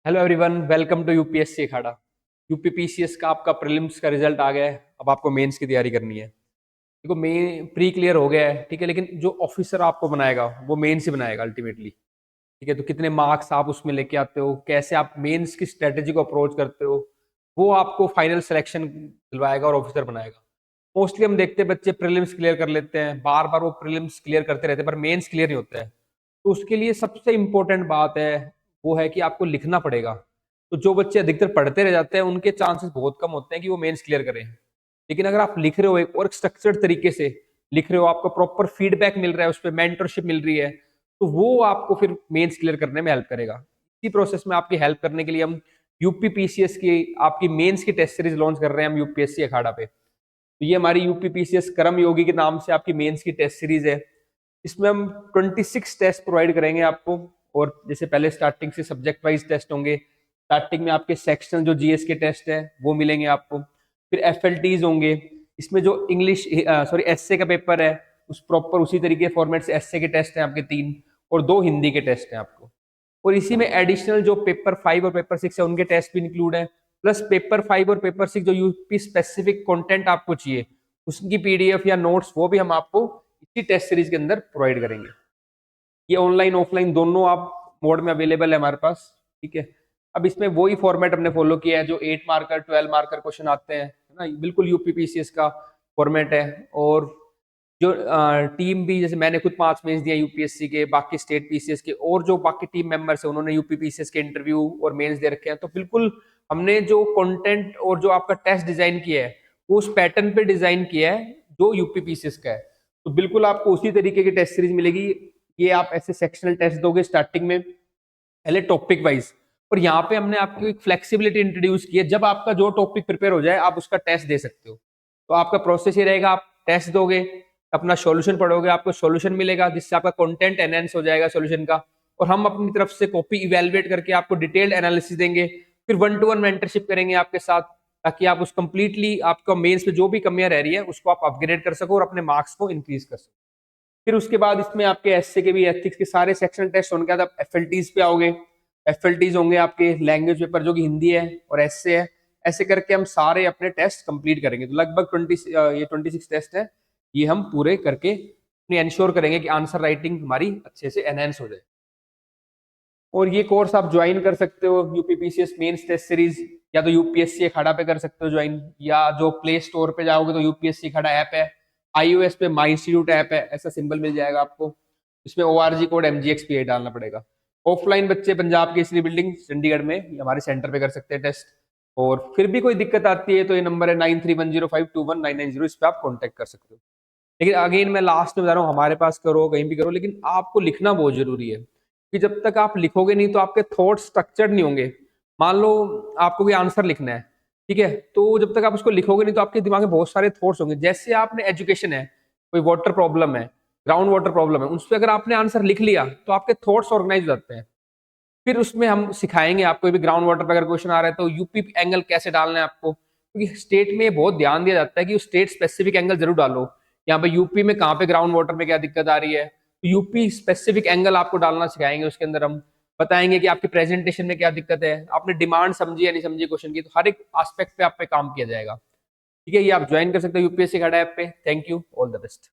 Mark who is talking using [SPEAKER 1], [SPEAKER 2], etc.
[SPEAKER 1] Hello everyone, welcome to UPSC Akhada. UPPCS का आपका prelims का रिजल्ट आ गया है। अब आपको मेंस की तैयारी करनी है। देखो, मेन प्री क्लियर हो गया है, ठीक है, लेकिन जो ऑफिसर आपको बनाएगा वो मेंस ही बनाएगा अल्टीमेटली। ठीक है, तो कितने मार्क्स आप उसमें लेके आते हो, कैसे आप मेंस की स्ट्रेटेजी को अप्रोच करते हो, वो आपको फाइनल सिलेक्शन दिलवाएगा और ऑफिसर बनाएगा। मोस्टली हम देखते हैं बच्चे प्रीलिम्स क्लियर कर लेते हैं, बार बार वो प्रीलिम्स क्लियर करते रहते हैं, पर मेंस क्लियर नहीं होता है। तो उसके लिए सबसे इंपॉर्टेंट बात है, वो है कि आपको लिखना पड़ेगा। तो जो बच्चे अधिकतर पढ़ते रह जाते हैं उनके चांसेस बहुत कम होते हैं कि वो मेंस क्लियर करें। लेकिन अगर आप लिख रहे हो एक और स्ट्रक्चर्ड तरीके से लिख रहे हो, आपको प्रॉपर फीडबैक मिल रहा है, उस पर मेंटरशिप मिल रही है, तो वो आपको फिर मेंस क्लियर करने में हेल्प करेगा। इसी प्रोसेस में आपकी हेल्प करने के लिए हम यूपीपीसीएस की आपकी मेंस की टेस्ट सीरीज लॉन्च कर रहे हैं हम यूपीएससी अखाड़ा पे। तो ये हमारी यूपीपीसीएस कर्म योगी के नाम से आपकी मेंस की टेस्ट सीरीज है। इसमें हम 26 टेस्ट प्रोवाइड करेंगे आपको। और जैसे पहले स्टार्टिंग से सब्जेक्ट वाइज टेस्ट होंगे, स्टार्टिंग में आपके सेक्शनल जो जीएस के टेस्ट है वो मिलेंगे आपको। फिर एफएलटीज होंगे। इसमें जो इंग्लिश एसए का पेपर है, उस प्रॉपर उसी तरीके फॉर्मेट से एसए के टेस्ट हैं आपके 3, और 2 हिंदी के टेस्ट हैं आपको। और इसी में एडिशनल जो पेपर 5 और पेपर 6 है उनके टेस्ट भी इंक्लूड है। प्लस पेपर 5 और पेपर 6 जो यूपी स्पेसिफिक कंटेंट आपको चाहिए, उसकी पीडीएफ या नोट्स वो भी हम आपको इसी टेस्ट सीरीज के अंदर प्रोवाइड करेंगे। ये ऑनलाइन ऑफलाइन दोनों आप मोड में अवेलेबल है हमारे पास। ठीक है, अब इसमें वही फॉर्मेट हमने फॉलो किया है जो 8 मार्कर 12 मार्कर क्वेश्चन आते हैं, है ना, बिल्कुल यूपीपीसीएस का फॉर्मेट है। और जो टीम भी, जैसे मैंने खुद 5 मेंस दिया यूपीएससी के, बाकी स्टेट पीसीएस के और जो बाकी टीम मेंबर्स है उन्होंने यूपीपीसीएस के इंटरव्यू और मेंस दे रखे हैं। तो बिल्कुल हमने जो कंटेंट और जो आपका टेस्ट डिजाइन किया है वो उस पैटर्न पे डिजाइन किया है जो यूपीपीसीएस का है। तो बिल्कुल आपको उसी तरीके की टेस्ट सीरीज मिलेगी। ये आप ऐसे सेक्शनल टेस्ट दोगे स्टार्टिंग में, पहले टॉपिक वाइज। और यहाँ पे हमने आपको एक फ्लेक्सिबिलिटी इंट्रोड्यूस की है, जब आपका जो टॉपिक प्रिपेयर हो जाए आप उसका टेस्ट दे सकते हो। तो आपका प्रोसेस ये रहेगा, आप टेस्ट दोगे, अपना सॉल्यूशन पढ़ोगे, आपको सॉल्यूशन मिलेगा जिससे आपका कंटेंट एनहेंस हो जाएगा सॉल्यूशन का। और हम अपनी तरफ से कॉपी इवेलुएट करके आपको डिटेल्ड एनालिसिस देंगे। फिर 1-to-1 मेंटरशिप करेंगे आपके साथ, ताकि आप उस कंप्लीटली आपका मेंस में जो भी कमियां रह रही है उसको आप अपग्रेड कर सको और अपने मार्क्स को इंक्रीज कर सको। फिर उसके बाद इसमें आपके एसए के भी, एथिक्स के सारे सेक्शनल टेस्ट होने के बाद आप एफएलटीज पे आओगे। एफएलटीज होंगे आपके लैंग्वेज पेपर जो कि हिंदी है और एसए है। ऐसे करके हम सारे अपने टेस्ट कंप्लीट करेंगे। तो लगभग 26 टेस्ट है, ये हम पूरे करके अपनी इंश्योर करेंगे कि आंसर राइटिंग हमारी अच्छे से एनहेंस हो जाए। और ये कोर्स आप ज्वाइन कर सकते हो यूपीपीसीएस मेंस टेस्ट सीरीज, या तो यूपीएससी अखाड़ा पे कर सकते हो ज्वाइन, या जो प्ले स्टोर पे जाओगे तो यूपीएससी अखाड़ा ऐप है, आईओएस पे माई इंस्टीट्यूट ऐप है, ऐसा सिंबल मिल जाएगा आपको। इसमें ओआरजी कोड एमजीएक्सपी डालना पड़ेगा। ऑफलाइन बच्चे पंजाब की इसलिए बिल्डिंग चंडीगढ़ में हमारे सेंटर पे कर सकते हैं टेस्ट। और फिर भी कोई दिक्कत आती है तो ये नंबर है 9310521990, इस पर आप कॉन्टेक्ट कर सकते हो। लेकिन अगेन मैं लास्ट में बता रहा हूँ, हमारे पास करो कहीं भी करो, लेकिन आपको लिखना बहुत जरूरी है, कि जब तक आप लिखोगे नहीं तो आपके थॉट स्ट्रक्चर्ड नहीं होंगे। मान लो आपको कोई आंसर लिखना है, ठीक है, तो जब तक आप उसको लिखोगे नहीं तो आपके दिमाग में बहुत सारे थॉट्स होंगे। जैसे आपने एजुकेशन है, कोई वाटर प्रॉब्लम है, ग्राउंड वाटर प्रॉब्लम है, उस पर अगर आपने आंसर लिख लिया तो आपके थॉट्स ऑर्गेनाइज हो जाते हैं। फिर उसमें हम सिखाएंगे आपको भी, ग्राउंड वाटर पर अगर क्वेश्चन आ रहा है तो यूपी एंगल कैसे डालना है आपको, क्योंकि स्टेट में ये बहुत ध्यान दिया जाता है कि स्टेट स्पेसिफिक एंगल जरूर डालो। यहाँ पे यूपी में कहाँ पे ग्राउंड वाटर में क्या दिक्कत आ रही है, तो यूपी स्पेसिफिक एंगल आपको डालना सिखाएंगे। उसके अंदर हम बताएंगे कि आपकी प्रेजेंटेशन में क्या दिक्कत है, आपने डिमांड समझी या नहीं समझी क्वेश्चन की, तो हर एक एस्पेक्ट पे आप पे काम किया जाएगा। ठीक है, ये आप ज्वाइन कर सकते हो यूपीएससी खड़ा ऐप पे। Thank you, all the best.